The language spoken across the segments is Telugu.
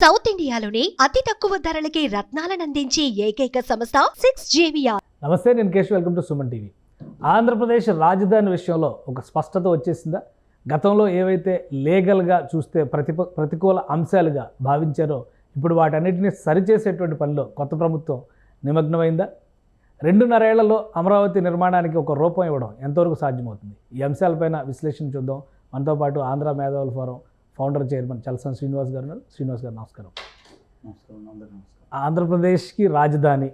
సౌత్ ఇండియాలోని అతి తక్కువ ధరలకి రత్నాలనందించే ఏకైక సంస్థ 6JVR. నమస్తే, నేను Keshav. Welcome to Suman TV. Andhra Pradesh రాజధాని విషయంలో ఒక స్పష్టత వచ్చేసిందా? గతంలో ఏవైతే లీగల్గా చూస్తే ప్రతికూల అంశాలుగా భావించారో ఇప్పుడు వాటన్నిటిని సరిచేసేటువంటి పనిలో కొత్త ప్రభుత్వం నిమగ్నమైందా? 2.5 ఏళ్లలో అమరావతి నిర్మాణానికి ఒక రూపం ఇవ్వడం ఎంతవరకు సాధ్యమవుతుంది? ఈ అంశాలపైన విశ్లేషణ చూద్దాం. మనతో పాటు ఆంధ్ర మేధావుల forum founder chairman Chalasani Srinivas గారు ఉన్నారు. శ్రీనివాస్ గారు నమస్కారం. ఆంధ్రప్రదేశ్కి రాజధాని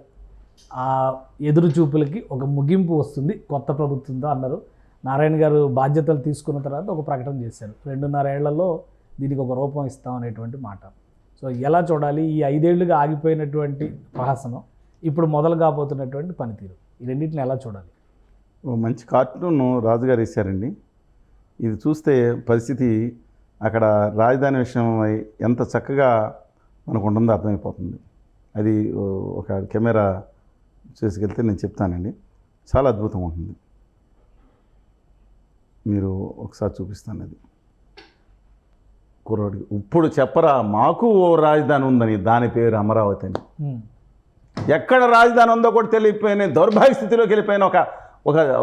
ఎదురు చూపులకి ఒక ముగింపు వస్తుంది కొత్త ప్రభుత్వంతో అన్నారు. నారాయణ గారు బాధ్యతలు తీసుకున్న తర్వాత ఒక ప్రకటన చేశారు. 2.5 ఏళ్లలో దీనికి ఒక రూపం ఇస్తాం అనేటువంటి మాట. సో ఎలా చూడాలి ఈ 5 ఏళ్లుగా ఆగిపోయినటువంటి ప్రహసనం, ఇప్పుడు మొదలు కాబోతున్నటువంటి పనితీరు, ఈ రెండింటిని ఎలా చూడాలి? మంచి కార్టూన్ రాజుగారు వేశారండి. ఇది చూస్తే పరిస్థితి అక్కడ రాజధాని విషయం ఎంత చక్కగా మనకు ఉంటుందో అర్థమైపోతుంది. అది ఒక కెమెరా చేసుకెళ్తే నేను చెప్తానండి, చాలా అద్భుతంగా ఉంటుంది. మీరు ఒకసారి చూపిస్తాను. అది కుర్రోడికి ఇప్పుడు చెప్పరా మాకు ఓ రాజధాని ఉందని, దాని పేరు అమరావతి అని. ఎక్కడ రాజధాని ఉందో కూడా తెలియపోయిన దౌర్భాగ్య స్థితిలోకి వెళ్ళిపోయిన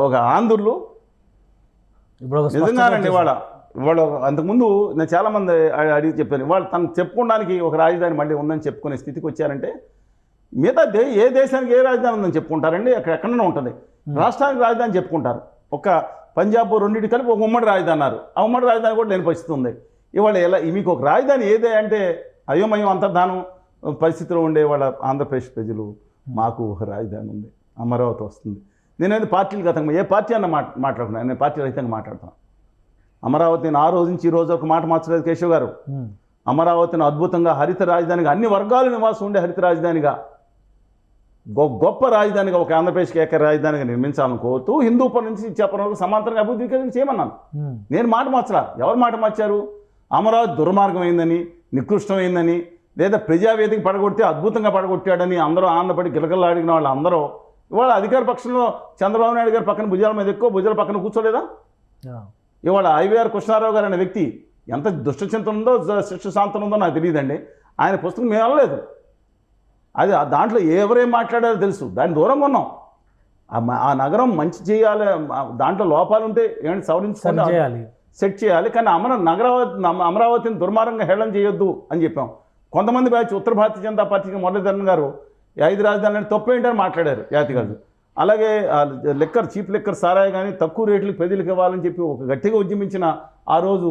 ఒక ఆంధ్రులు నిజంగానండి. ఇవాళ అంతకుముందు నేను చాలామంది అడిగి చెప్పాను, వాళ్ళు తను చెప్పుకోవడానికి ఒక రాజధాని మళ్ళీ ఉందని చెప్పుకునే స్థితికి వచ్చారంటే, మిగతా ఏ దేశానికి ఏ రాజధాని ఉందని చెప్పుకుంటారండి? ఎక్కడైనా ఉంటుంది. రాష్ట్రానికి రాజధాని చెప్పుకుంటారు. ఒక పంజాబ్ రెండింటి కలిపి ఒక ఉమ్మడి రాజధాని అన్నారు. ఆ ఉమ్మడి రాజధాని కూడా లేని పరిస్థితి ఉంది. ఇవాళ ఎలా మీకు ఒక రాజధాని ఏదే అంటే అయోమయం అంతర్ధానం పరిస్థితిలో ఉండే వాళ్ళ ఆంధ్రప్రదేశ్ ప్రజలు మాకు ఒక రాజధాని ఉంది, అమరావతి వస్తుంది. నేనైతే పార్టీలు గతంగా ఏ పార్టీ అన్న మాట్లాడుతున్నాను, నేను పార్టీ రహితంగా మాట్లాడుతున్నాను. అమరావతిని ఆ రోజు నుంచి ఈ రోజు ఒక మాట మార్చలేదు కేశవ్ గారు. అమరావతిని అద్భుతంగా హరిత రాజధానిగా, అన్ని వర్గాల నివాసం ఉండే హరిత రాజధానిగా, గొప్ప రాజధానిగా, ఒక ఆంధ్రప్రదేశ్కి ఏక రాజధానిగా నిర్మించాలని కోరుతూ హిందూపురం నుంచి ఇచ్చాపురం వరకు సమాంతరంగా అభివృద్ధి చేయమన్నాను. నేను మాట మార్చరా. ఎవరు మాట మార్చారు? అమరావతి దుర్మార్గమైందని, నికృష్టమైందని, లేదా ప్రజావేదిక పడగొడితే అద్భుతంగా పడగొట్టాడని అందరూ ఆనందపడి గిలగల్లాడిన వాళ్ళు అందరూ ఇవాళ అధికార పక్షంలో చంద్రబాబు నాయుడు గారి పక్కన భుజాల మీద ఎక్కువ భుజాల పక్కన కూర్చోలేదా? ఇవాళ ఐవీఆర్ కృష్ణారావు గారు అనే వ్యక్తి ఎంత దుష్టచింతన ఉందో శిక్ష శాంతం ఉందో నాకు తెలియదండి. ఆయన పుస్తకం మేము వెళ్ళలేదు. అది దాంట్లో ఎవరేం మాట్లాడారో తెలుసు. దాన్ని దూరంగా ఉన్నాం. ఆ నగరం మంచి చేయాలి, దాంట్లో లోపాలు ఉంటే ఏంటి సవరించుకోవాలి, సెట్ చేయాలి. కానీ అమరావతిని దుర్మార్గంగా హేళన చేయొద్దు అని చెప్పాం. కొంతమంది బ్యాచ్ ఉత్తర భారతీయ జనతా పార్టీకి మురళీధరన్ గారు 5 రాజధానులు తప్పేంటని మాట్లాడారు యాతిగారు. అలాగే చీప్ లిక్కర్ సారాయి కానీ తక్కువ రేట్లకు ప్రజలకు ఇవ్వాలని చెప్పి ఒక గట్టిగా ఉద్యమించిన ఆ రోజు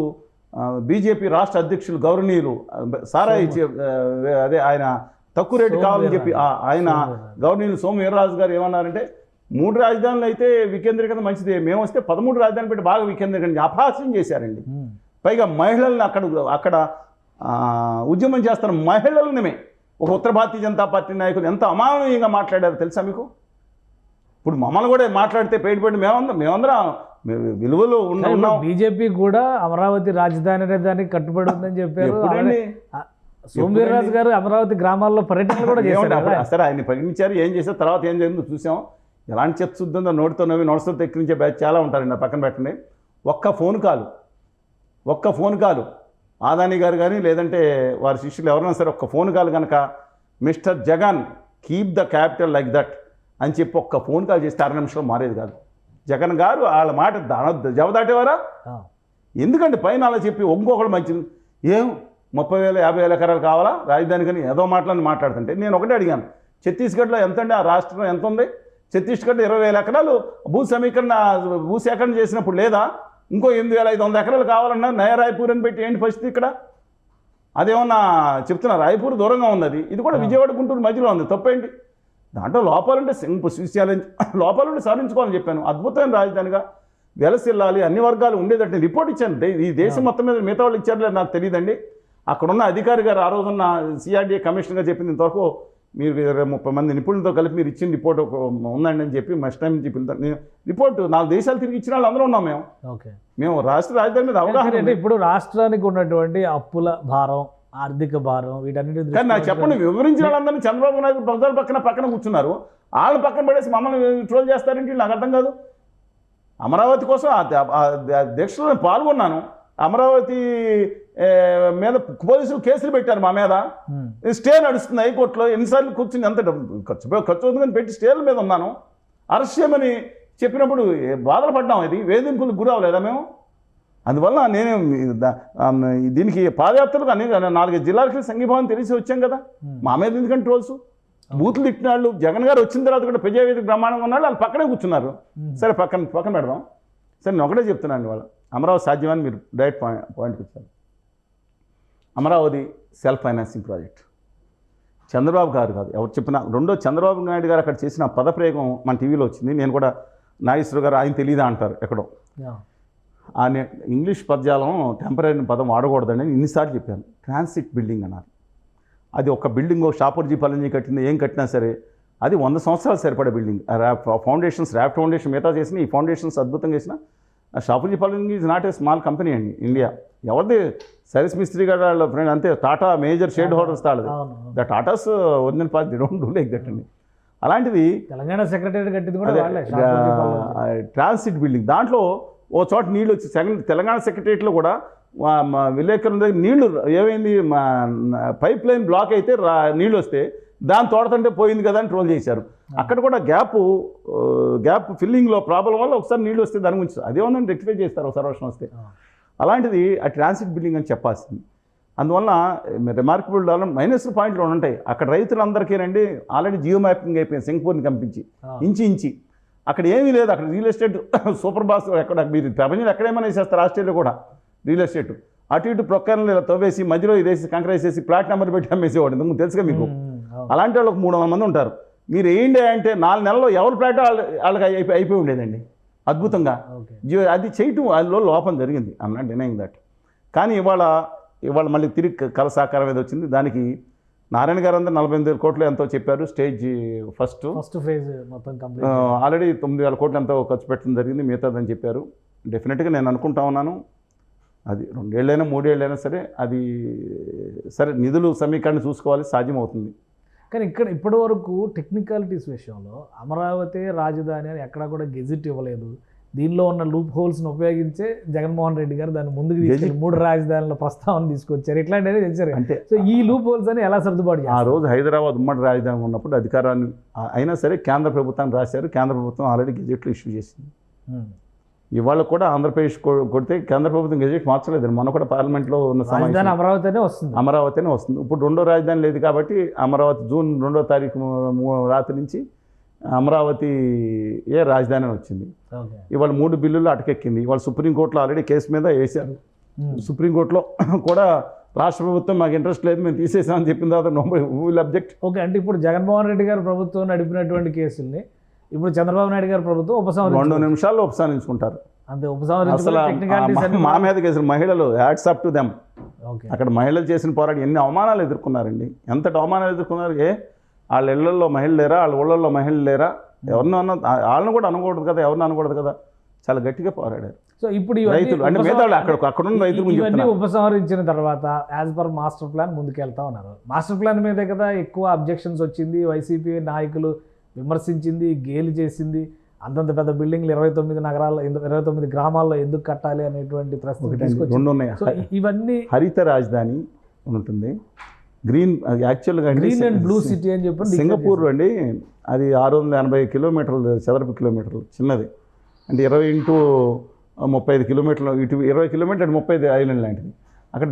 బీజేపీ రాష్ట్ర అధ్యక్షులు గౌరవనీయులు సారాయి అదే ఆయన తక్కువ రేటు కావాలని చెప్పి ఆయన గౌరవనీయులు సోము వీర్రాజు గారు ఏమన్నారంటే, 3 రాజధానులు అయితే వికేంద్రీకరణ మంచిది, మేము వస్తే 13 రాజధానులు పెట్టి బాగా వికేంద్రీకరణ అపహాస్యం చేశారండి. పైగా మహిళలను అక్కడ ఉద్యమం చేస్తున్న మహిళలనే ఒక ఉత్తర భారతీయ జనతా పార్టీ నాయకులు ఎంత అమానవీయంగా మాట్లాడారు తెలుసా మీకు? ఇప్పుడు మమ్మల్ని కూడా మాట్లాడితే పేరు మేమందరం విలువలు ఉన్నాం. బీజేపీ కూడా అమరావతి రాజధాని అనే దానికి కట్టుబడి ఉందని చెప్పారు. సోమవీర్రాజు గారు అమరావతి గ్రామాల్లో పర్యటనలు కూడా చేశారు. సరే, ఆయన ప్రకటించారు. ఏం చేశారు, తర్వాత ఏం జరిగిందో చూసాం. ఎలాంటి చెత్తుందో నోటితో నవ్వి నొడసతో ఎక్కించే బ్యాచ్ చాలా ఉంటారండి. పక్కన పెట్టండి. ఒక్క ఫోన్ కాలు ఆదాని గారు కానీ లేదంటే వారి శిష్యులు ఎవరైనా సరే ఒక్క ఫోన్ కాల్ కనుక mister Jagan keep the capital like that అని చెప్పి ఒక్క ఫోన్ కాల్ చేస్తే 6 నిమిషంలో మారేది కాదు. జగన్ గారు వాళ్ళ మాట జవదాటేవారా? ఎందుకంటే పైన అలా చెప్పి ఇంకొకటి మంచిది, ఏం 30,000 50,000 ఎకరాలు కావాలా రాజధాని కానీ ఏదో మాట్లాడుతుంటే నేను ఒకటే అడిగాను, ఛత్తీస్గఢ్లో ఎంతండి, ఆ రాష్ట్రం ఎంత ఉంది? ఛత్తీస్గఢ్లో 20,000 ఎకరాలు భూసేకరణ చేసినప్పుడు లేదా? ఇంకో 8,500 ఎకరాలు కావాలన్నా నయా రాయ్పూర్ అని పెట్టి ఏంటి పరిస్థితి ఇక్కడ? అదేమన్నా చెప్తున్నా, రాయ్పూర్ దూరంగా ఉంది. ఇది కూడా విజయవాడ గుంటూరు మధ్యలో ఉంది. తప్పేంటి? దాంట్లో లోపాలుంటే లోపాలుంటే సాధించుకోవాలని చెప్పాను. అద్భుతమైన రాజధానిగా వెలసిల్లాలి, అన్ని వర్గాలు ఉండేటట్టు రిపోర్ట్ ఇచ్చాను. ఈ దేశం మొత్తం మీద మిగతా వాళ్ళు ఇచ్చారు లేదు నాకు తెలియదండి. అక్కడున్న అధికారి గారు ఆ రోజున్న సిఆర్డీఏ కమిషనర్గా చెప్పింది, ఇంతవరకు మీరు 30 మంది నిపుణులతో కలిపి మీరు ఇచ్చిన రిపోర్ట్ ఉందండి అని చెప్పి మస్ట్ టైం చెప్పి రిపోర్ట్ 4 దేశాలు తిరిగి ఇచ్చిన వాళ్ళు అందరూ ఉన్నాం. మేము రాష్ట్ర రాజధాని మీద అవగాహన. ఇప్పుడు రాష్ట్రానికి ఉన్నటువంటి అప్పుల భారం, ఆర్థిక భారం, వీటన్నిటి కానీ నాకు చెప్పండి, వివరించిన వాళ్ళందరినీ చంద్రబాబు నాయుడు ప్రజల పక్కన కూర్చున్నారు. వాళ్ళ పక్కన పడేసి మమ్మల్ని ట్రోల్ చేస్తారంటే నాకు అర్థం కాదు. అమరావతి కోసం దీక్షలో పాల్గొన్నాను. అమరావతి మీద పోలీసులు కేసులు పెట్టారు మా మీద. స్టే నడుస్తుంది హైకోర్టులో. ఎన్నిసార్లు కూర్చుని ఎంత ఖర్చు అవుతుందని పెట్టి స్టేల మీద ఉన్నాను. అరెస్ట్ చేయమని చెప్పినప్పుడు బాధలు పడ్డాం. ఇది వేధింపులకు గురి అవ్వలేదా మేము? అందువల్ల నేను దీనికి పాదయాత్రలకు అన్ని 4 జిల్లాలకి సంఘీభావం తెలిసి వచ్చాం కదా. మా మీద ఎందుకంటే ట్రోల్స్, బూతులు తిట్టిన వాళ్ళు. జగన్ గారు వచ్చిన తర్వాత కూడా ప్రజావేదిక బ్రహ్మాండంగా ఉన్నాడు, వాళ్ళు పక్కనే కూర్చున్నారు. సరే పక్కన పెడదాం. సరే నేను ఒకటే చెప్తున్నాను, వాళ్ళు అమరావతి సాధ్యమని మీరు డైరెక్ట్ పాయింట్కి వచ్చారు. Amaravati self financing project Chandrababu గారు కాదు ఎవరు చెప్పినా. రెండో చంద్రబాబు నాయుడు గారు అక్కడ చేసిన పదప్రయోగం మన టీవీలో వచ్చింది. నేను కూడా నాగేశ్వర గారు ఆయన తెలియదా అంటారు ఎక్కడో. ఆయన ఇంగ్లీష్ పదజాలం టెంపరీ పదం వాడకూడదని ఇన్నిసార్లు చెప్పాను. ట్రాన్సిట్ బిల్డింగ్ అన్నారు. అది ఒక బిల్డింగ్ షాపూర్జీ పల్లెంజీ కట్టింది, ఏం కట్టినా సరే అది 100 సంవత్సరాలు సరిపడే బిల్డింగ్. ఫౌండేషన్స్ ర్యాప్ ఫౌండేషన్ మిగతా చేసిన ఈ ఫౌండేషన్స్ అద్భుతంగా చేసిన. Shapoorji Pallonji is not a small company అండి ఇండియా. ఎవరిది సర్వీస్ మిస్త్రీ గారు వాళ్ళ ఫ్రెండ్ అంతే. టాటా మేజర్ షేడ్ హోల్డర్స్ తాళది. The Tatas original part they don't do like that అండి. అలాంటిది తెలంగాణ సెక్రటరీ కట్టింది కూడా ట్రాన్సిట్ బిల్డింగ్. దాంట్లో ఓ చోట నీళ్ళు వచ్చి తెలంగాణ సెక్రటరియట్లో కూడా విలేకరుల దగ్గర నీళ్లు ఏమైంది, పైప్ లైన్ బ్లాక్ అయితే నీళ్ళు వస్తే దాన్ని తోడుతుంటే పోయింది కదా అని ట్రోల్ చేశారు. అక్కడ కూడా గ్యాప్ ఫిల్లింగ్లో ప్రాబ్లం వల్ల ఒకసారి నీళ్ళు వస్తే దాని గురించి అదే ఉందని రెక్టిఫై చేస్తారు ఒకసారి వర్షం వస్తే. అలాంటిది ఆ ట్రాన్సిట్ బిల్డింగ్ అని చెప్పాల్సింది. అందువల్ల రిమార్కబుల్ డెవలప్మెంట్ మైనస్ పాయింట్లు ఉంటాయి. అక్కడ రైతులందరికీ రండి ఆల్రెడీ జియో మ్యాపింగ్ అయిపోయింది సింగపూర్ని కంపించి ఇంచి అక్కడ ఏమీ లేదు. అక్కడ రియల్ ఎస్టేట్ సూపర్ బాస్ ఎక్కడ మీరు ప్రపంచంలో ఎక్కడేమైనా వేసేస్తారు. ఆస్ట్రేలియా కూడా రియల్ ఎస్టేట్ అటు ఇటు ప్రొక్కర్లు ఇలా తవ్వేసి మధ్యలో ఇదేసి కంకర వేసేసి ప్లాట్ నెంబర్ పెట్టి అమ్మేసేవాడు. ఇందుకు తెలుసుగా మీకు. అలాంటి వాళ్ళకి 300 మంది ఉంటారు. మీరు ఏంటి అంటే 4 నెలల్లో ఎవరి ప్లాట్ వాళ్ళకి అయిపోయి ఉండేదండి అద్భుతంగా. అది చేయటం అందులో లోపం జరిగింది. I'm not denying that. కానీ ఇవాళ మళ్ళీ తిరిగి కళ సాకారం మీద వచ్చింది. దానికి నారాయణ గారు అందరూ 48,000 కోట్లు ఎంతో చెప్పారు. స్టేజ్ ఫస్ట్ ఫేజ్ మొత్తం కంప్లీట్ ఆల్రెడీ 9,000 కోట్లు ఎంతో ఖర్చు పెట్టడం జరిగింది మిగతాదని చెప్పారు. డెఫినెట్గా నేను అనుకుంటా ఉన్నాను అది 2 ఏళ్ళైనా 3 ఏళ్ళైనా సరే అది సరే నిధులు సమీకరణ చూసుకోవాలి, సాధ్యమవుతుంది. కానీ ఇప్పటి వరకు టెక్నికాలిటీస్ విషయంలో అమరావతి రాజధాని అని ఎక్కడా కూడా గెజిట్ ఇవ్వలేదు. దీనిలో ఉన్న లూప్ హోల్స్ని ఉపయోగించే జగన్మోహన్ రెడ్డి గారు దాన్ని ముందుకు తీసుకెళ్ళి 3 రాజధానుల ప్రస్తావన తీసుకొచ్చారు. ఇట్లాంటివి తెచ్చారు. అంటే సో ఈ లూప్ హోల్స్ అని ఎలా సర్దుబాటు చేస్తారు? ఆ రోజు హైదరాబాద్ ఉమ్మడి రాజధాని ఉన్నప్పుడు అధికారాన్ని అయినా సరే కేంద్ర ప్రభుత్వాన్ని రాశారు. కేంద్ర ప్రభుత్వం ఆల్రెడీ గెజెట్లు ఇష్యూ చేసింది. ఇవాళ కూడా ఆంధ్రప్రదేశ్ కొడితే కేంద్ర ప్రభుత్వం గెజెట్ మార్చలేదు. మొన్న కూడా పార్లమెంట్లో ఉన్న రాజధాని అమరావతినే వస్తుంది. ఇప్పుడు 2వ రాజధాని లేదు కాబట్టి అమరావతి జూన్ 2వ తారీఖు రాత్రి నుంచి అమరావతి రాజధాని వచ్చింది. ఇవాళ 3 బిల్లులు అటకెక్కింది. ఇవాళ సుప్రీంకోర్టులో ఆల్రెడీ కేసు మీద వేశారు. సుప్రీంకోర్టులో కూడా రాష్ట్ర ప్రభుత్వం మాకు ఇంట్రెస్ట్ లేదు మేము తీసేసామని చెప్పిన తర్వాత నో విల్ అబ్జెక్ట్. ఓకే, అంటే ఇప్పుడు జగన్మోహన్ రెడ్డి గారు ప్రభుత్వం నడిపినటువంటి కేసుల్ని ఇప్పుడు చంద్రబాబు నాయుడు గారు ప్రభుత్వం 2 నిమిషాల్లో ఉపసంహరించుకుంటారు. అంతే. మా మీద కేసులు మహిళలు హ్యాట్స్ అప్ టు దెమ్. అక్కడ మహిళలు చేసిన పోరాటం ఎన్ని అవమానాలు ఎదుర్కొన్నారండి, ఎంతటి అవమానాలు ఎదుర్కొన్నారు. వాళ్ళ ఇళ్లలో మహిళలు లేరా, వాళ్ళ ఊళ్ళల్లో మహిళలు లేరా, ఎవరినో వాళ్ళని కూడా అనకూడదు కదా, ఎవరిని అనకూడదు కదా, చాలా గట్టిగా పోరాడారు. సో ఇప్పుడు రైతులు అంటే మిగతా అక్కడున్న రైతులు ఇవన్నీ ఉపసంహరించిన తర్వాత యాజ్ పర్ మాస్టర్ ప్లాన్ ముందుకెళ్తా ఉన్నారు. మాస్టర్ ప్లాన్ మీదే కదా ఎక్కువ అబ్జెక్షన్స్ వచ్చింది. వైసీపీ నాయకులు విమర్శించింది, గేలి చేసింది. అంతంత పెద్ద బిల్డింగ్లు 29 నగరాల్లో 29 గ్రామాల్లో ఎందుకు కట్టాలి అనేటువంటి ప్రశ్న. ఇవన్నీ హరిత రాజధాని ఉంటుంది. గ్రీన్ యాక్చువల్గా గ్రీన్ అండ్ బ్లూ సిటీ అని చెప్పి సింగపూర్ అండి. అది 680 కిలోమీటర్లు చదరపు కిలోమీటర్లు చిన్నది. అంటే 20 into 35 కిలోమీటర్లు, ఇటు 20 కిలోమీటర్ 35 ఐలాండ్ లాంటిది. అక్కడ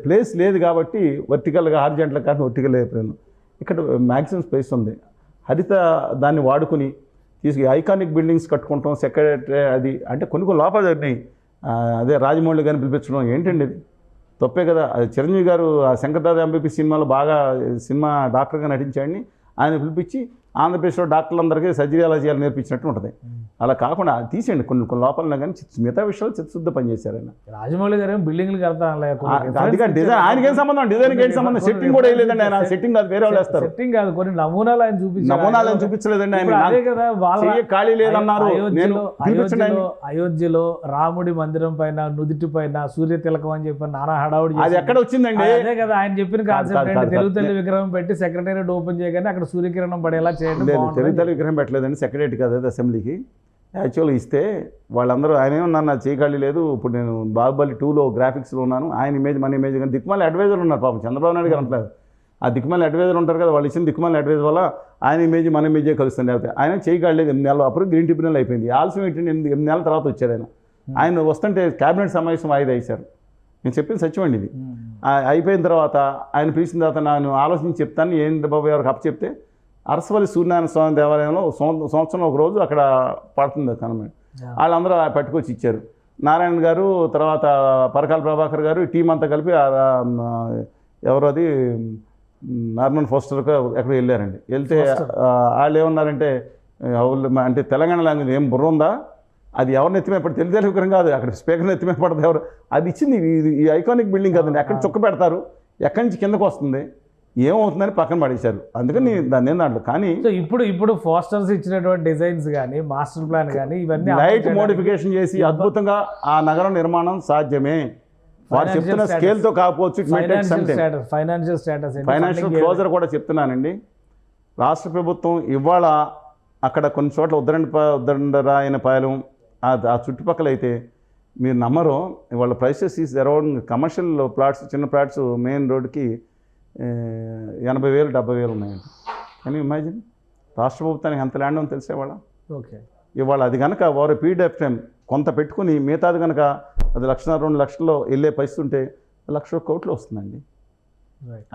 ప్లేస్ లేదు కాబట్టి వర్టికల్గా హారిజాంటల్ కానీ వర్టికల్ అయిపోయాను. ఇక్కడ మ్యాక్సిమం స్పేస్ ఉంది. హరిత దాన్ని వాడుకుని ఐకానిక్ బిల్డింగ్స్ కట్టుకుంటాం. సెక్రటరీ అది అంటే కొన్ని లోపాలు జరిగినాయి. అదే రాజమౌళి గారిని పిలిపించడం ఏంటండి ఇది తప్పే కదా. అది చిరంజీవి గారు శంకర్దాద ఎంబీపీ సినిమాలో బాగా సినిమా డాక్టర్గా నటించాడని ఆయన పిలిపించి ఆంధ్రప్రదేశ్లో డాక్టర్లందరికీ సర్జరీ ఎలా చేయాలని నేర్పించినట్టు ఉంటుంది. అలా కాకుండా తీసేయండి కొన్ని లోపాలను, కానీ మిగతా విషయాలు చిత్తశుద్ధ పనిచేశారు ఆయన. రాజమౌళి గారు బిల్డింగ్లు కడతాను డిజైన్ ఆయనకేం సంబంధం, డిజైన్కి ఏంటి సంబంధం? సెట్టింగ్ కూడా వేయలేదండి ఆయన. సెట్టింగ్ కాదు, వేరే వాళ్ళు వేస్తారు. సెట్టింగ్ కాదు, కొన్ని నమూనాలు ఆయన చూపించలేదండి ఆయన. ఖాళీ లేదన్నారు. అయోధ్యలో రాముడి మందిరం పైన నుదిటి పైన సూర్య తిలకం అని చెప్పి నానా హడావుడి. అది ఎక్కడ వచ్చిందండి? అదే కదా ఆయన చెప్పిన కాన్సెప్ట్. తెలుగు తల్లి విగ్రహం పెట్టి సెక్రటేరియట్ ఓపెన్ చేయగానే అక్కడ సూర్యకిరణం పడేలా చేయండి. తెలుగు తల్లి విగ్రహం పెట్టలేదండి. సెక్రటరీ కాదు, అది అసెంబ్లీకి. యాక్చువల్గా ఇస్తే వాళ్ళందరూ ఆయన ఏమన్నా చేయగలి లేదు, ఇప్పుడు నేను బాహుబలి 2లో గ్రాఫిక్స్లో ఉన్నాను, ఆయన ఇమేజ్ మన ఇమేజ్ కానీ దిక్కుమాలి అడ్వైజర్ ఉన్నారు పాపం చంద్రబాబు నాయుడు గారు అంటారు, ఆ దిక్కుమాలి అడ్వైజర్ ఉంటారు కదా, వాళ్ళు ఇచ్చిన దిక్కుమాలి అడ్వైజర్ వల్ల ఆయన ఇమేజ్ మన ఇమేజే కలుస్తుంది. లేకపోతే ఆయన చేయగలేదు 8 నెలలు, అప్పుడు గ్రీన్ ట్రిబ్యునల్ అయిపోయింది. ఆలస్యం ఏంటంటే 8 నెలల తర్వాత వచ్చాడు ఆయన వస్తుంటే క్యాబినెట్ సమావేశం వాయిదా వేశారు. నేను చెప్పింది సత్యమండి ఇది. అయిపోయిన తర్వాత ఆయన పిలిచిన తర్వాత నేను ఆలోచించి చెప్తాను ఏంటి బాబు ఎవరికి అప్పు చెప్తే అరసవల్లి సూర్యనారాయణ స్వామి దేవాలయంలో సంవత్సరంలో ఒక రోజు అక్కడ పడుతుంది కనమాట, వాళ్ళందరూ పట్టుకొచ్చి ఇచ్చారు. నారాయణ గారు తర్వాత పరకాల ప్రభాకర్ గారు టీం అంతా కలిపి ఎవరు అది నార్మన్ ఫోస్టర్కి ఎక్కడ వెళ్ళారండి. వెళ్తే వాళ్ళు ఏమన్నారంటే అంటే తెలంగాణ లాంగ్వేజ్ ఏం బుర్ర ఉందా, అది ఎవరిని ఎత్తిమే పడి తెలుగు విగ్రహం కాదు, అక్కడ స్పీకర్ని ఎత్తిమే పడదు ఎవరు, అది ఇచ్చింది ఈ ఐకానిక్ బిల్డింగ్ కదండి, ఎక్కడ చుక్క పెడతారు, ఎక్కడి నుంచి కిందకు వస్తుంది, ఏమవుతుందని పక్కన పడేశారు. అందుకని దాన్ని దాంట్లో కానీ ఇప్పుడు పోస్టర్స్ ఇచ్చినటువంటి డిజైన్స్ కానీ మాస్టర్ ప్లాన్ కానీ ఇవన్నీ లైట్ మోడిఫికేషన్ చేసి అద్భుతంగా ఆ నగరం నిర్మాణం సాధ్యమే. వారు చెప్తున్న స్కేల్తో కాకపోవచ్చు, ఫైనాన్షియల్ క్లోజర్ కూడా చెప్తున్నానండి. రాష్ట్ర ప్రభుత్వం ఇవాళ అక్కడ కొన్ని చోట్ల ఉద్దండరాయనపాలెం ఆ చుట్టుపక్కల అయితే మీరు నమ్మరు, వాళ్ళ prices is around commercial plots, చిన్న ప్లాట్స్ మెయిన్ రోడ్డుకి 80,000 70,000 ఉన్నాయండి. కానీ ఇమాజిన్ రాష్ట్ర ప్రభుత్వానికి ఎంత ల్యాండ్ ఉందో తెలిసేవాళ్ళ. ఓకే, ఇవాళ అది కనుక వారు పీడిఎఫ్ టైం కొంత పెట్టుకుని మిగతాది కనుక అది 1,2 లక్షల్లో వెళ్ళే పరిస్థితి ఉంటే 1,00,000 కోట్లు వస్తుందండి.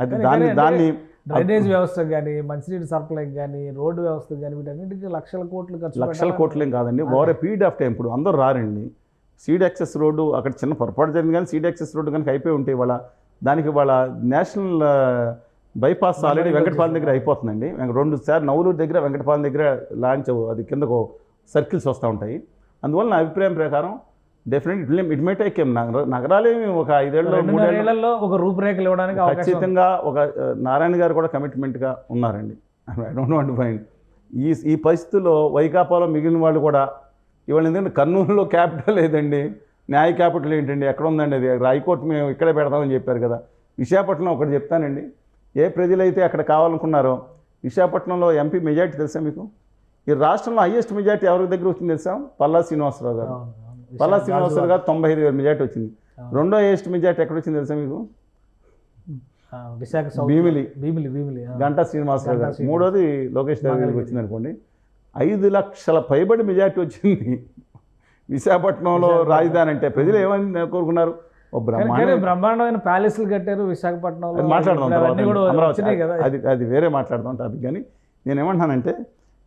అది దాన్ని డ్రైనేజ్ వ్యవస్థ కానీ మంచినీటి సరఫరా కానీ రోడ్డు వ్యవస్థ కానీ వీటన్నిటికీ లక్షల కోట్లు ఏం కాదండి. ఓవర్ పీడిఎఫ్ టైం ఇప్పుడు అందరూ రారండి. సీడ్ యాక్సెస్ రోడ్డు అక్కడ చిన్న పొరపాటు జరిగింది, కానీ సీడ్ యాక్సెస్ రోడ్డు కనుక అయిపోయి ఉంటే వాళ్ళ దానికి వాళ్ళ నేషనల్ బైపాస్ ఆల్రెడీ వెంకటపాలెం దగ్గర అయిపోతుందండి. 2 సార్లు నవలూరు దగ్గర వెంకటపాలెం దగ్గర లాంచ్ అది కిందకు సర్కిల్స్ వస్తూ ఉంటాయి. అందువల్ల నా అభిప్రాయం ప్రకారం డెఫినెట్ ఇట్ మే టేక్ నగరాలే ఒక 5 ఏళ్ళలో ఒక రూపురేఖలు ఇవ్వడానికి ఖచ్చితంగా ఒక నారాయణ గారు కూడా కమిట్మెంట్గా ఉన్నారండి. I don't want to find ఈ పరిస్థితుల్లో వైకాపాలో మిగిలిన వాళ్ళు కూడా ఇవాళ ఎందుకంటే కర్నూలులో క్యాపిటల్ లేదండి, న్యాయ క్యాపిటల్ ఏంటండి, ఎక్కడ ఉందండి అది, హైకోర్టు మేము ఇక్కడే పెడతామని చెప్పారు కదా. విశాఖపట్నం ఒకటి చెప్తానండి, ఏ ప్రజలైతే అక్కడ కావాలనుకున్నారో విశాఖపట్నంలో ఎంపీ మెజార్టీ తెలుసా మీకు? ఈ రాష్ట్రంలో హైయెస్ట్ మెజార్టీ ఎవరి దగ్గర వచ్చింది తెలుసా? పల్లా శ్రీనివాసరావు గారు. పల్లా శ్రీనివాసరావు గారు 95,000 మెజార్టీ వచ్చింది. రెండో హైయెస్ట్ మెజార్టీ ఎక్కడ వచ్చింది తెలుసా మీకు? భీమిలి గంటా శ్రీనివాసరావు గారు. మూడోది లోకేష్ గారికి వచ్చింది అనుకోండి. 5 లక్షల పైబడి మెజార్టీ వచ్చింది విశాఖపట్నంలో రాజధాని అంటే. ప్రజలు ఏమని కోరుకున్నారు? బ్రహ్మాండమైన ప్యాలెస్లు కట్టారు విశాఖపట్నంలో. మాట్లాడదాం అది వేరే మాట్లాడదాం టాపిక్. కానీ నేనేమంటున్నానంటే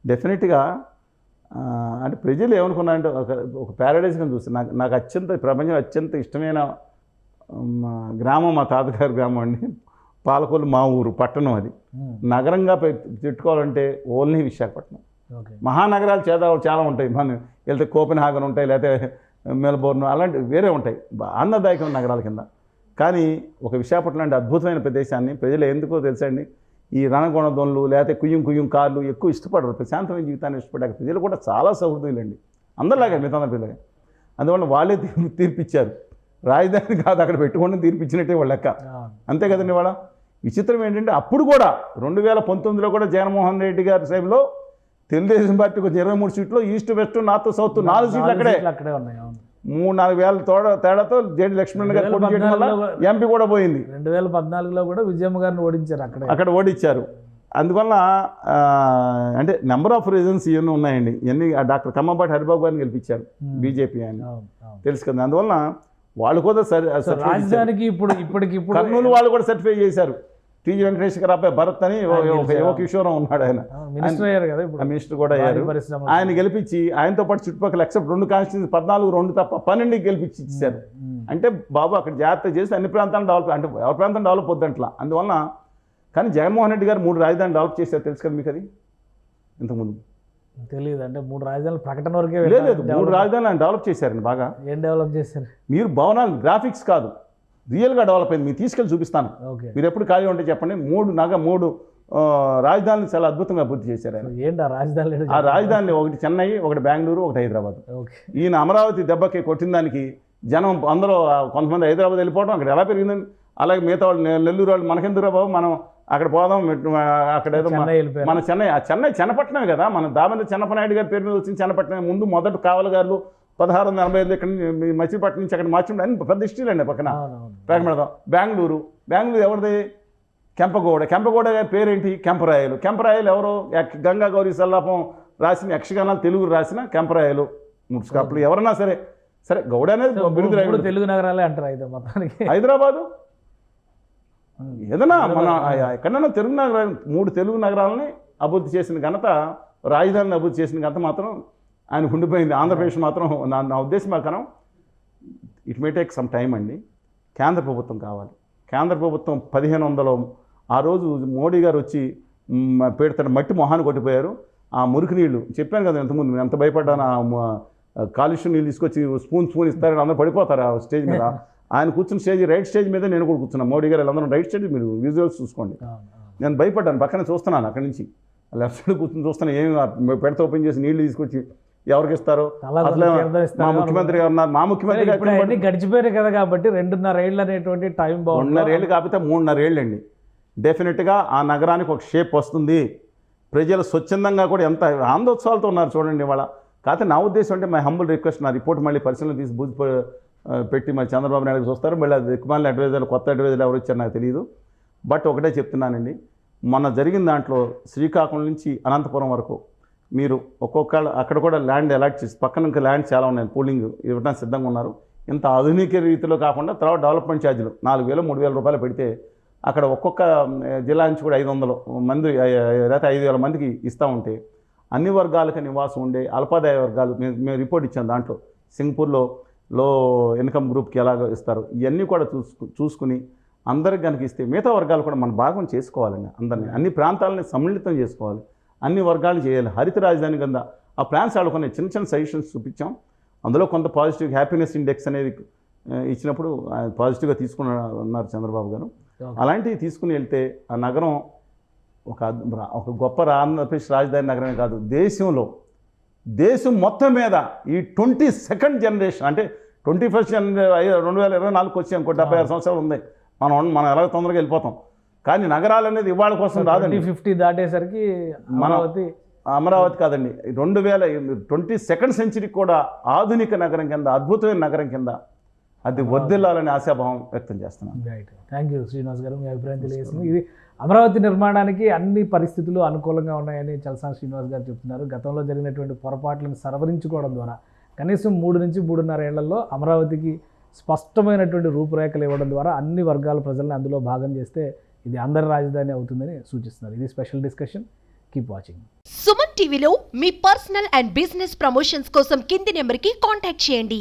డెఫినెట్గా అంటే ప్రజలు ఏమనుకున్నారంటే ఒక ప్యారడైజ్ కింద చూస్తారు. నాకు ప్రపంచం అత్యంత ఇష్టమైన గ్రామం మా తాతగారి గ్రామం అండి. పాలకొల్లు మా ఊరు పట్టణం, అది నగరంగా పెట్టుకోవాలంటే ఓన్లీ విశాఖపట్నం. మహానగరాలు చాలా ఉంటాయి, మనం వెళ్తే కోపెన్హాగన్ ఉంటాయి, లేకపోతే మెల్బోర్న్ అలాంటి వేరే ఉంటాయి ఆనందదాయకమైన నగరాల కింద. కానీ ఒక విశాఖపట్నం లాంటి అద్భుతమైన ప్రదేశాన్ని ప్రజలు ఎందుకో తెలుసండి, ఈ రణగొణదొనలు లేకపోతే కుయ్యం కార్లు ఎక్కువ ఇష్టపడరు, ప్రశాంతమైన జీవితాన్ని ఇష్టపడ్డాక ప్రజలు కూడా చాలా సౌహృదయులండి, అందరిలాగే మిగతా పిల్లలే. అందువల్ల వాళ్ళే తీర్పిచ్చారు, రాజధాని కాదు అక్కడ పెట్టుకోండి తీర్పిచ్చినట్టే వాళ్ళ లెక్క, అంతే కదండి. వాళ్ళ విచిత్రం ఏంటంటే అప్పుడు కూడా 2019లో కూడా జగన్మోహన్ రెడ్డి గారి టైంలో తెలుగుదేశం పార్టీ కొంచెం 23 సీట్లు, ఈస్ట్ వెస్ట్ నార్త్ సౌత్ 4 సీట్లు అక్కడే ఉన్నాయి. 3-4 వేల తేడాతో జేడి లక్ష్మణ్ గారు పోటీ చేయడం వల్ల ఎంపీ కూడా పోయింది. 2014లో కూడా విజయమ్మ గారిని ఓడించారు, అక్కడ ఓడించారు. అందువల్ల అంటే నెంబర్ ఆఫ్ రీజన్స్ ఇవన్నీ ఉన్నాయండి. ఇవన్నీ డాక్టర్ కమ్మపాటి హరిబాబు గారిని గెలిపించారు బీజేపీ ఆయన, తెలుసు కదా. అందువల్ల వాళ్ళు కూడా రాజధానికి ఇప్పటికి కర్నూలు వాళ్ళు కూడా సర్టిఫై చేశారు. టీజీ వెంకటేష్ గారు అబ్బాయి భరత్ అని యువ కిషోరం ఉన్నాడు, ఆయన మినిస్టర్ కూడా అయ్యారు. ఆయన గెలిపించి ఆయనతో పాటు చుట్టుపక్కల ఎక్సెప్ట్ 2 కాన్స్టిట్యూన్సీ 14 తప్ప 12 గెలిపించి ఇచ్చారు. అంటే బాబు అక్కడ జాగ్రత్త చేసి అన్ని ప్రాంతాలను డెవలప్, అంటే ఎవరి ప్రాంతం డెవలప్ వద్దంట్లా. అందువల్ల కానీ జగన్మోహన్ రెడ్డి గారు 3 రాజధానులు డెవలప్ చేశారు, తెలుసు కదా మీకు? అది ఇంతకుముందు తెలియదు. అంటే 3 రాజధానులు ప్రకటన వరకే లేదు, 3 రాజధానులు ఆయన డెవలప్ చేశారండి. బాగా ఏం డెవలప్ చేశారు? మీరు భవనాలు గ్రాఫిక్స్ కాదు, రియల్గా డెవలప్ అయింది. మీరు తీసుకెళ్ళి చూపిస్తాను, మీరు ఎప్పుడు ఖాళీ ఉంటే చెప్పండి. 3 రాజధానులు చాలా అద్భుతంగా అభివృద్ధి చేశారు ఆయన. ఏంటి ఆ రాజధానులు? ఒకటి చెన్నై, ఒకటి బెంగళూరు, ఒకటి హైదరాబాద్. ఈయన అమరావతి దెబ్బకి కొట్టిన దానికి జనం అందరూ కొంతమంది హైదరాబాద్ వెళ్ళిపోవడం, అక్కడ ఎలా పెరిగిందని అలాగే మిగతా వాళ్ళు నెల్లూరు వాళ్ళు మనకెందుకు బాబు, మనం అక్కడ పోదాం, అక్కడ ఏదో చెన్నై వెళ్ళిపోయారు. మన చెన్నై చెన్నపట్నమే కదా, మన దామని చెన్నపనాయుడు గారి పేరు మీద వచ్చింది చెన్నపట్నం. ముందు మొదటి కావలగారులు 1685 ఇక్కడ మచిలీపట్నం నుంచి అక్కడ మార్చి అన్ని పెద్ద హిస్టరీలు అండి పక్కన ప్రారంభం. బెంగళూరు ఎవరిది? కెంపగౌడ గారి పేరేంటి? కెంపరాయలు ఎవరు? గంగా గౌరీ సల్లాపం రాసిన యక్షగానాలు తెలుగు రాసిన కెంపరాయలు మున్సిపాలిటీ. ఎవరన్నా సరే గౌడ అనేది బిరుదు. తెలుగు నగరాలే అంటారు అయితే మొత్తానికి. హైదరాబాదు ఏదన్నా మన ఎక్కడన్నా తెలుగు నగరాలు, 3 తెలుగు నగరాలని అభివృద్ధి చేసిన ఘనత, రాజధానిని అభివృద్ధి చేసిన ఘనత మాత్రం ఆయన ఉండిపోయింది. ఆంధ్రప్రదేశ్ మాత్రం నా ఉద్దేశం ప్రకారం it may take some time అండి. కేంద్ర ప్రభుత్వం కావాలి. కేంద్ర ప్రభుత్వం 1500 ఆ రోజు మోడీ గారు వచ్చి పెడతాడు, మట్టి మొహాన్ని కొట్టిపోయారు. ఆ మురికి నీళ్లు చెప్పాను కదా ఇంతకుముందు, ఎంత భయపడ్డాను. కాలుష్యం నీళ్ళు తీసుకొచ్చి స్పూన్ ఇస్తారని అందరూ పడిపోతారు ఆ స్టేజ్ మీద. ఆయన కూర్చున్న రైట్ స్టేజ్ మీద నేను కూడా కూర్చున్నాను. మోడీ గారు అందరూ రైట్ స్టేజ్, మీరు విజువల్స్ చూసుకోండి. నేను భయపడ్డాను, పక్కన చూస్తున్నాను, అక్కడి నుంచి లెఫ్ట్ సైడ్ కూర్చొని చూస్తాను. ఏమి పెడత ఓపెన్ చేసి నీళ్లు తీసుకొచ్చి ఎవరికి ఇస్తారు? అసలు మా ముఖ్యమంత్రి గారు ఉన్నారు. మా ముఖ్యమంత్రి గారు గడిచిపోయారు కదా, కాబట్టి 2.5 ఏళ్ళు అనేటువంటి టైం బాగుంది. 2.5 ఏళ్ళు కాకపోతే 3.5 ఏళ్ళు అండి. డెఫినెట్గా ఆ నగరానికి ఒక షేప్ వస్తుంది. ప్రజలు స్వచ్ఛందంగా కూడా ఎంత ఆనందోత్సవాలతో ఉన్నారు చూడండి ఇవాళ. కాకపోతే నా ఉద్దేశం అంటే మై హంబుల్ రిక్వెస్ట్, నా రిపోర్ట్ మళ్ళీ పరిశీలన తీసి బూత్ పెట్టి మళ్ళీ చంద్రబాబు నాయుడు చూస్తారు. మళ్ళీ అది దిక్కుమాలిన అడ్వైజర్లు, కొత్త అడ్వైజర్లు ఎవరు వచ్చారు నాకు తెలియదు. బట్ ఒకటే చెప్తున్నానండి, మొన్న జరిగిన దాంట్లో శ్రీకాకుళం నుంచి అనంతపురం వరకు మీరు అక్కడ కూడా ల్యాండ్ అలాట్ చేసి, పక్కన ఇంకా ల్యాండ్ చాలా ఉన్నాయి, పూలింగ్ ఇవ్వడానికి సిద్ధంగా ఉన్నారు. ఇంత ఆధునిక రీతిలో కాకుండా తర్వాత డెవలప్మెంట్ ఛార్జీలు 4,000-3,000 రూపాయలు పెడితే అక్కడ ఒక్కొక్క జిల్లా నుంచి కూడా 500 మంది లేకపోతే 5,000 మందికి ఇస్తూ ఉంటే అన్ని వర్గాలకు నివాసం ఉండే అల్పాదాయ వర్గాలు మేము రిపోర్ట్ ఇచ్చాం. దాంట్లో సింగపూర్లో లో ఇన్కమ్ గ్రూప్కి ఎలాగ ఇస్తారు, ఇవన్నీ కూడా చూసుకుని అందరికి కనుక ఇస్తే మిగతా వర్గాలు కూడా మన భాగం చేసుకోవాలండి. అందరినీ అన్ని ప్రాంతాలని సమ్మిళితం చేసుకోవాలి, అన్ని వర్గాలు చేయాలి. హరిత రాజధాని కింద ఆ ప్లాన్స్ ఆడుకునే చిన్న సజెషన్స్ చూపించాం. అందులో కొంత పాజిటివ్ హ్యాపీనెస్ ఇండెక్స్ అనేది ఇచ్చినప్పుడు పాజిటివ్గా ఉన్నారు చంద్రబాబు గారు. అలాంటివి తీసుకుని వెళ్తే ఆ నగరం ఒక గొప్ప ఆంధ్రప్రదేశ్ రాజధాని నగరమే కాదు, దేశం మొత్తం మీద ఈ 22nd జనరేషన్ అంటే 21st 2024 వచ్చి ఇంకో 76 సంవత్సరాలు ఉంది. మనం ఎలా తొందరగా వెళ్ళిపోతాం. కానీ నగరాలు అనేది ఇవాళ కోసం రాదండి. 2050 దాటేసరికి అమరావతి కాదండి, 22nd సెంచరీకి కూడా ఆధునిక నగరం కింద, అద్భుతమైన నగరం కింద అది వర్ధిల్లాలని ఆశాభావం వ్యక్తం చేస్తున్నాను. రైట్, థ్యాంక్ యూ శ్రీనివాస్ గారు, మీ అభిప్రాయం తెలియజేసింది. ఇది అమరావతి నిర్మాణానికి అన్ని పరిస్థితులు అనుకూలంగా ఉన్నాయని చలసాని శ్రీనివాస్ గారు చెప్తున్నారు. గతంలో జరిగినటువంటి పొరపాట్లను సవరించుకోవడం ద్వారా కనీసం 3 నుంచి 3.5 ఏళ్లలో అమరావతికి స్పష్టమైనటువంటి రూపురేఖలు ఇవ్వడం ద్వారా అన్ని వర్గాల ప్రజల్ని అందులో భాగం చేస్తే ఇది అందరి రాజధాని అవుతుందని సూచిస్తున్నారు. ఇది special discussion. Keep watching. Suman టీవీలో మీ పర్సనల్ అండ్ బిజినెస్ ప్రమోషన్స్ కోసం కింది నెంబర్కి కాంటాక్ట్ చేయండి.